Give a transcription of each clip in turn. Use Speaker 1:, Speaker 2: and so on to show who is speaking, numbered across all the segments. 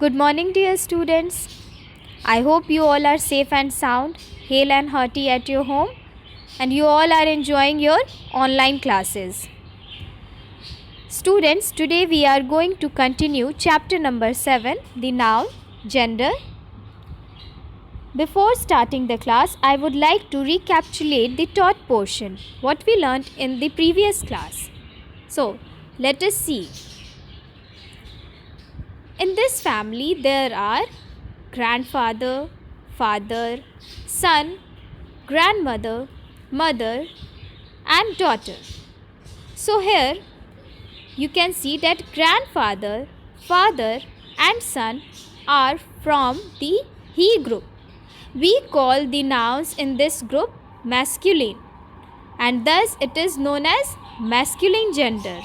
Speaker 1: Good morning, dear students. I hope you all are safe and sound, hale and hearty at your home, and you all are enjoying your online classes. Students, today we are going to continue chapter number 7, the noun, gender. Before starting the class, I would like to recapitulate the taught portion, what we learnt in the previous class. So, let us see. In this family, there are grandfather, father, son, grandmother, mother, and daughter. So, here you can see that grandfather, father, and son are from the he group. We call the nouns in this group masculine, and thus it is known as masculine gender.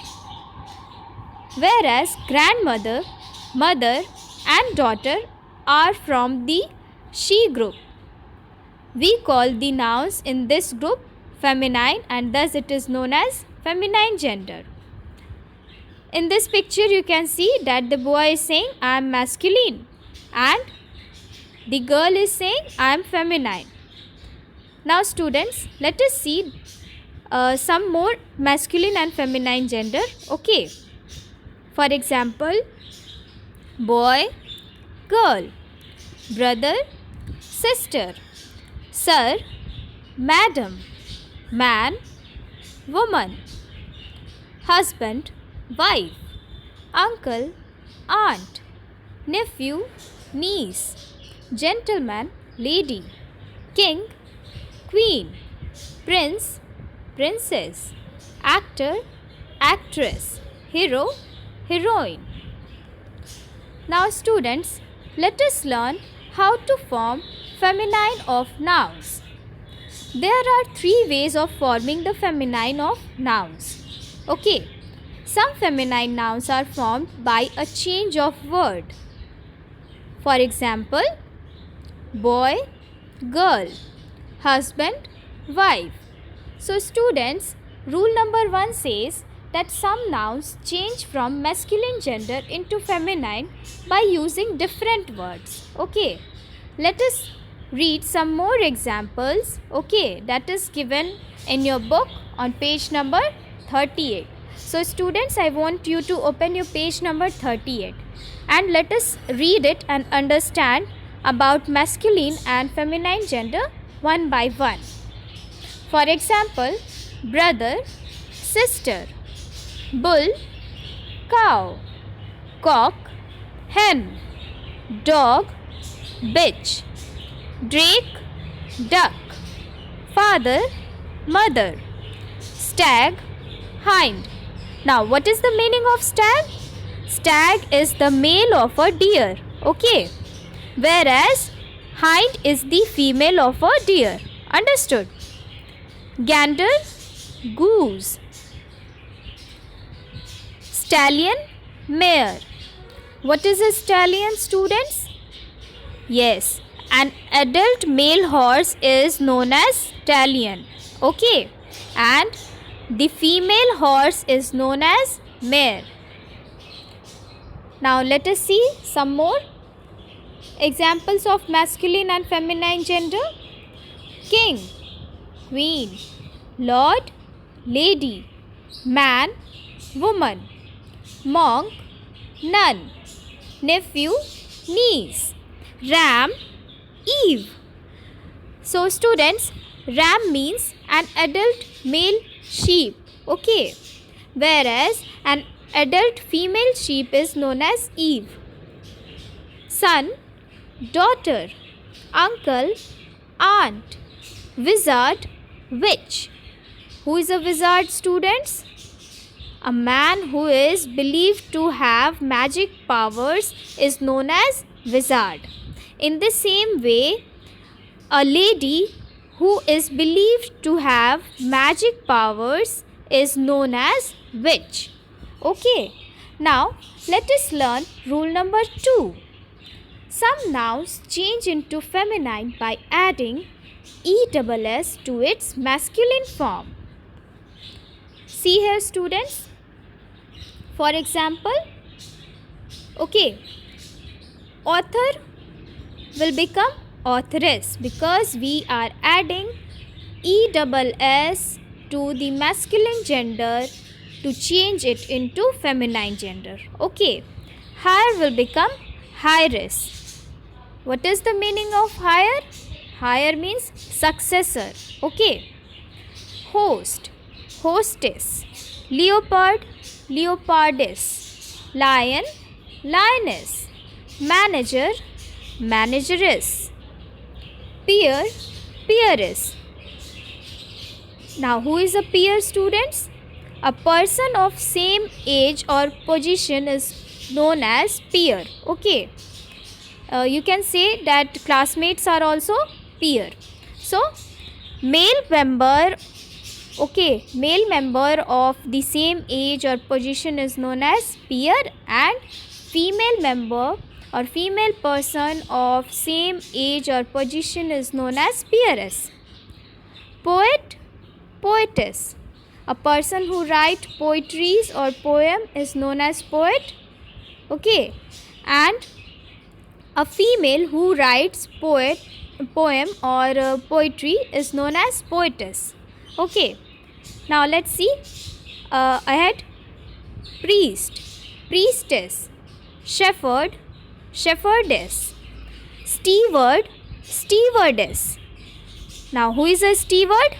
Speaker 1: Whereas grandmother, mother, and daughter are from the she group. We call the nouns in this group feminine, and thus it is known as feminine gender. In this picture you can see that the boy is saying I am masculine and the girl is saying I am feminine. Now students, let us see some more masculine and feminine gender. Okay. For example, boy, girl, brother, sister, sir, madam, man, woman, husband, wife, uncle, aunt, nephew, niece, gentleman, lady, king, queen, prince, princess, actor, actress, hero, heroine. Now students, let us learn how to form feminine of nouns. There are 3 ways of forming the feminine of nouns. Okay. Some feminine nouns are formed by a change of word. For example, boy, girl, husband, wife. So students, rule number 1 says that some nouns change from masculine gender into feminine by using different words. Okay, let us read some more examples. Okay, that is given in your book on page number 38. So students, I want you to open your page number 38 and let us read it and understand about masculine and feminine gender one by one. For example, brother, sister, bull, cow, cock, hen, dog, bitch, drake, duck, father, mother, stag, hind. Now, what is the meaning of stag? Stag is the male of a deer, okay? Whereas hind is the female of a deer. Understood? Gander, goose. Stallion, mare. What is a stallion, students? Yes, an adult male horse is known as stallion, okay? And the female horse is known as mare. Now let us see some more examples of masculine and feminine gender. King, queen, lord, lady, man, woman, monk, nun, nephew, niece, ram, Eve. So students, ram means an adult male sheep, okay, whereas an adult female sheep is known as Eve. Son, daughter, uncle, aunt, wizard, witch. Who is a wizard, students? A man who is believed to have magic powers is known as wizard. In the same way, a lady who is believed to have magic powers is known as witch. Okay, now let us learn rule number 2. Some nouns change into feminine by adding ESS to its masculine form. See here students. For example, okay, author will become authoress because we are adding ESS to the masculine gender to change it into feminine gender. Okay. Hire will become heiress. What is the meaning of hire? Hire means successor. Okay. Host, hostess. Leopard, leopardess. Lion, lioness. Manager, manageress. Peer, peeress. Now, who is a peer, students? A person of same age or position is known as peer. Okay. You can say that classmates are also peer. So, male member of the same age or position is known as peer, and female member or female person of same age or position is known as peeress. Poet, poetess. A person who writes poetries or poem is known as poet. Okay. And a female who writes poem or poetry is known as poetess. Okay. Now let's see ahead. Priest, priestess. Shepherd, shepherdess. Steward, stewardess. Now who is a steward?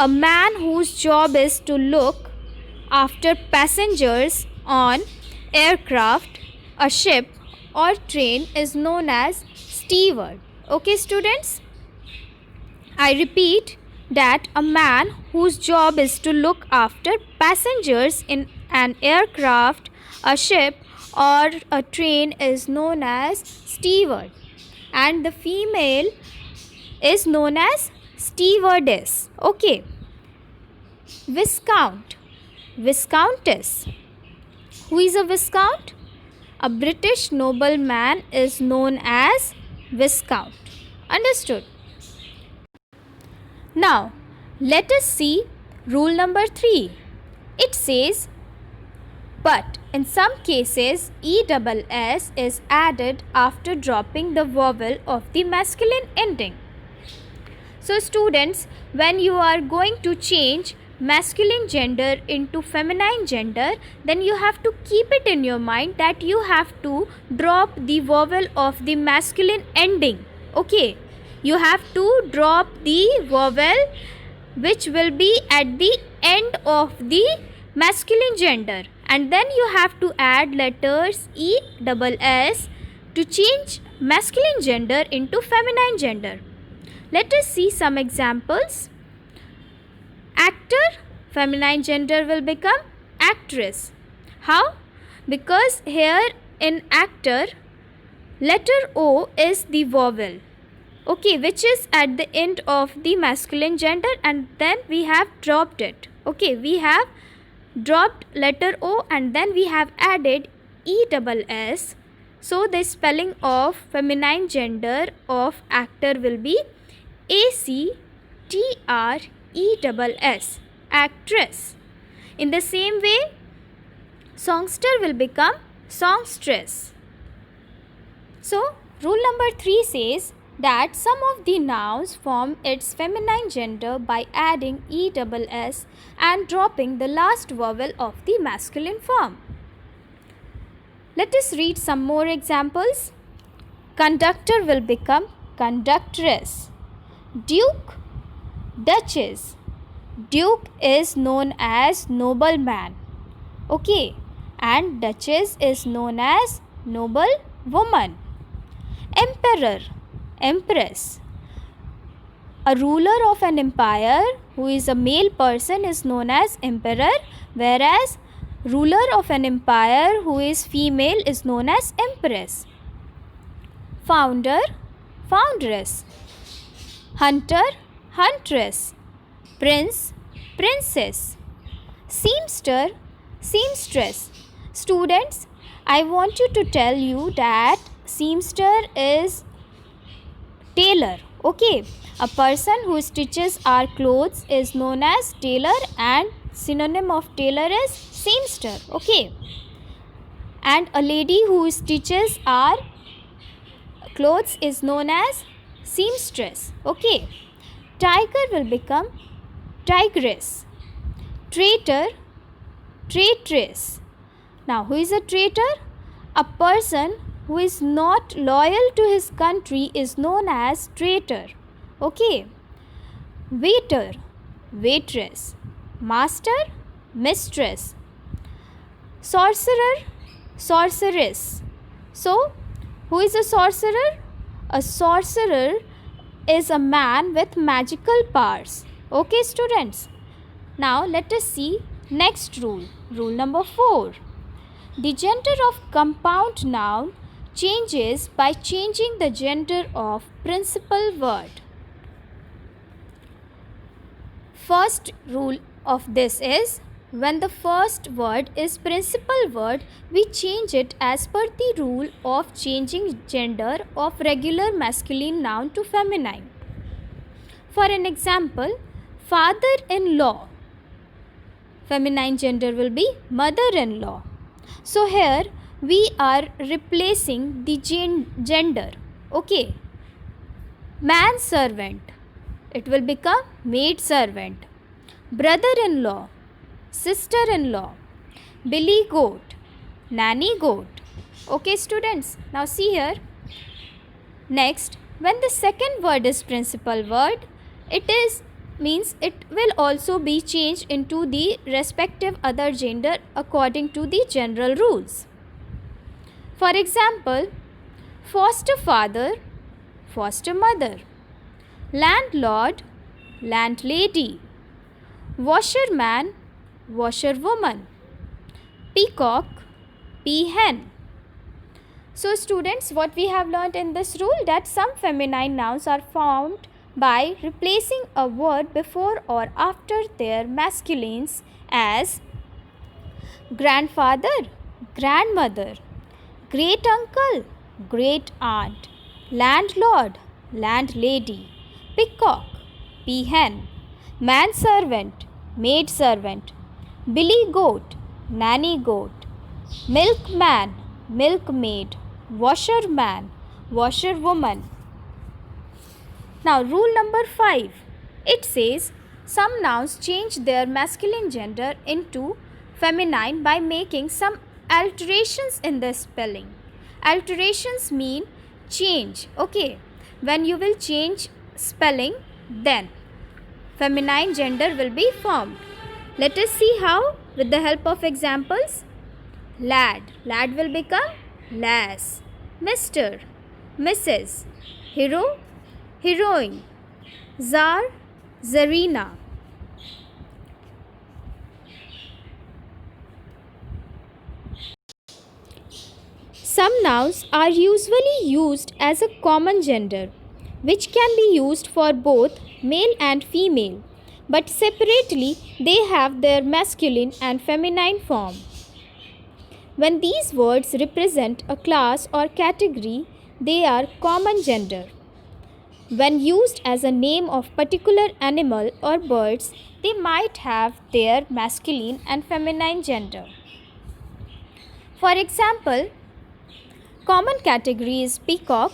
Speaker 1: A man whose job is to look after passengers on aircraft, a ship or train is known as steward. Okay, students? I repeat that a man whose job is to look after passengers in an aircraft, a ship or a train is known as steward, and the female is known as stewardess. Okay. Viscount, viscountess. Who is a viscount? A British nobleman is known as viscount. Understood? Now, let us see rule number 3. It says, but in some cases, ESS is added after dropping the vowel of the masculine ending. So, students, when you are going to change masculine gender into feminine gender, then you have to keep it in your mind that you have to drop the vowel of the masculine ending. Okay. You have to drop the vowel which will be at the end of the masculine gender, and then you have to add letters ESS to change masculine gender into feminine gender. Let us see some examples. Actor, feminine gender will become actress. How? Because here in actor, letter O is the vowel. Okay, which is at the end of the masculine gender, and then we have dropped it. Okay, we have dropped letter O and then we have added ESS. So the spelling of feminine gender of actor will be ACTRESS, actress. In the same way, songster will become songstress. So, rule number 3 says that some of the nouns form its feminine gender by adding ESS and dropping the last vowel of the masculine form. Let us read some more examples. Conductor will become conductress. Duke, duchess. Duke is known as nobleman. Okay, and duchess is known as noble woman. Emperor, empress. A ruler of an empire who is a male person is known as emperor, whereas ruler of an empire who is female is known as empress. Founder, foundress. Hunter, huntress. Prince, princess. Seamster, seamstress. Students, I want you to tell you that seamster is tailor. Okay, a person who stitches our clothes is known as tailor, and synonym of tailor is seamster. Okay, and a lady who stitches our clothes is known as seamstress. Okay. Tiger will become tigress. Traitor, traitress. Now, who is a traitor? A person who is not loyal to his country is known as traitor. Okay. Waiter, waitress. Master, mistress. Sorcerer, sorceress. So, who is a sorcerer? A sorcerer is a man with magical powers. Okay, students. Now, let us see next rule. Rule number 4. The gender of compound noun changes by changing the gender of principal word. First rule of this is, when the first word is principal word, we change it as per the rule of changing gender of regular masculine noun to feminine. For an example, father-in-law. Feminine gender will be mother-in-law. So here we are replacing the gender. Okay. Man-servant. It will become maid-servant. Brother-in-law. Sister-in-law. Billy goat. Nanny goat. Okay, students. Now see here. Next, when the second word is principal word, it will also be changed into the respective other gender according to the general rules. For example, foster father, foster mother. Landlord, landlady. Washerman, washerwoman. Peacock, peahen. So students, what we have learnt in this rule, that some feminine nouns are found by replacing a word before or after their masculines, as grandfather, grandmother, great uncle, great aunt, landlord, landlady, peacock, peahen, manservant, maidservant, billy goat, nanny goat, milkman, milkmaid, washerman, washerwoman. Now, rule number 5. It says some nouns change their masculine gender into feminine by making some alterations in the spelling. Alterations mean change. Okay. When you will change spelling, then feminine gender will be formed. Let us see how with the help of examples. Lad. Lad will become lass. Mr. Mrs. Hero. Heroine. Czar. Czarina. Some nouns are usually used as a common gender, which can be used for both male and female, but separately they have their masculine and feminine form. When these words represent a class or category, they are common gender. When used as a name of particular animal or birds, they might have their masculine and feminine gender. For example, common category is peacock,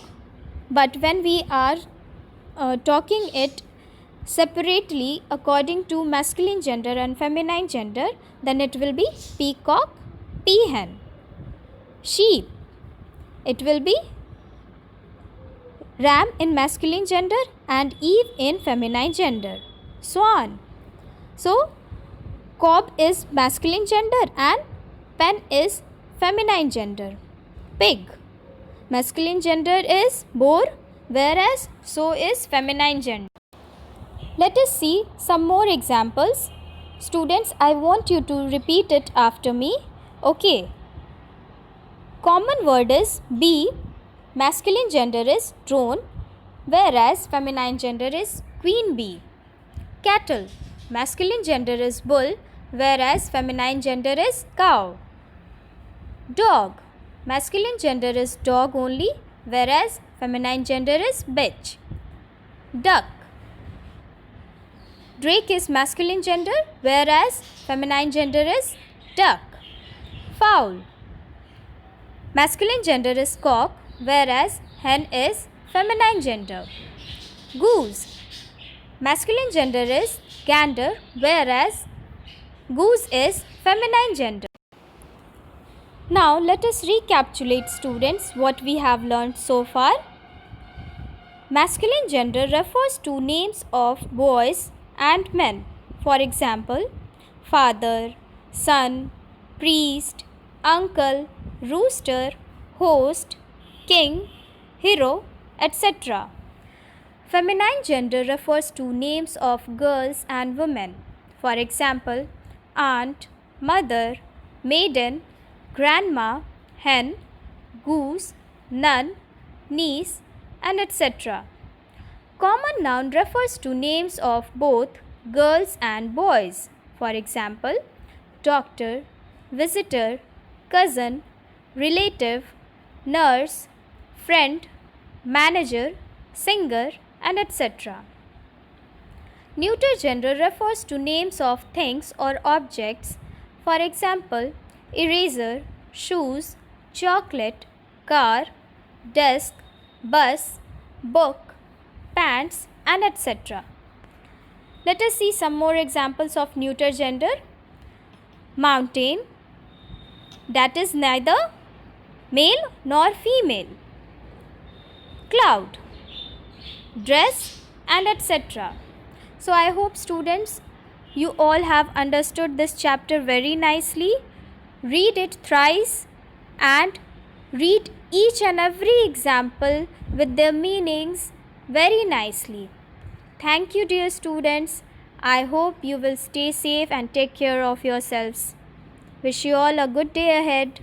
Speaker 1: but when we are talking it separately according to masculine gender and feminine gender, then it will be peacock, peahen. Sheep, it will be ram in masculine gender and eve in feminine gender. Swan, so cob is masculine gender and pen is feminine gender. Pig, masculine gender is boar, whereas so is feminine gender. Let us see some more examples. Students, I want you to repeat it after me. Okay. Common word is bee, masculine gender is drone, whereas feminine gender is queen bee. Cattle, masculine gender is bull, whereas feminine gender is cow. Dog, masculine gender is dog only, whereas feminine gender is bitch. Duck, drake is masculine gender, whereas feminine gender is duck. Fowl, masculine gender is cock, whereas hen is feminine gender. Goose. Masculine gender is gander, whereas goose is feminine gender. Now let us recapitulate, students, what we have learned so far. Masculine gender refers to names of boys and men. For example, father, son, priest, uncle, rooster, host, king, hero, etc. Feminine gender refers to names of girls and women. For example, aunt, mother, maiden, grandma, hen, goose, nun, niece, and etc. Common noun refers to names of both girls and boys. For example, doctor, visitor, cousin, relative, nurse, friend, manager, singer, and etc. Neuter gender refers to names of things or objects. For example, eraser, shoes, chocolate, car, desk, bus, book, pants, and etc. Let us see some more examples of neuter gender. Mountain, that is neither male nor female. Cloud, dress, and etc. So I hope, students, you all have understood this chapter very nicely. Read it thrice and read each and every example with their meanings very nicely. Thank you, dear students. I hope you will stay safe and take care of yourselves. Wish you all a good day ahead.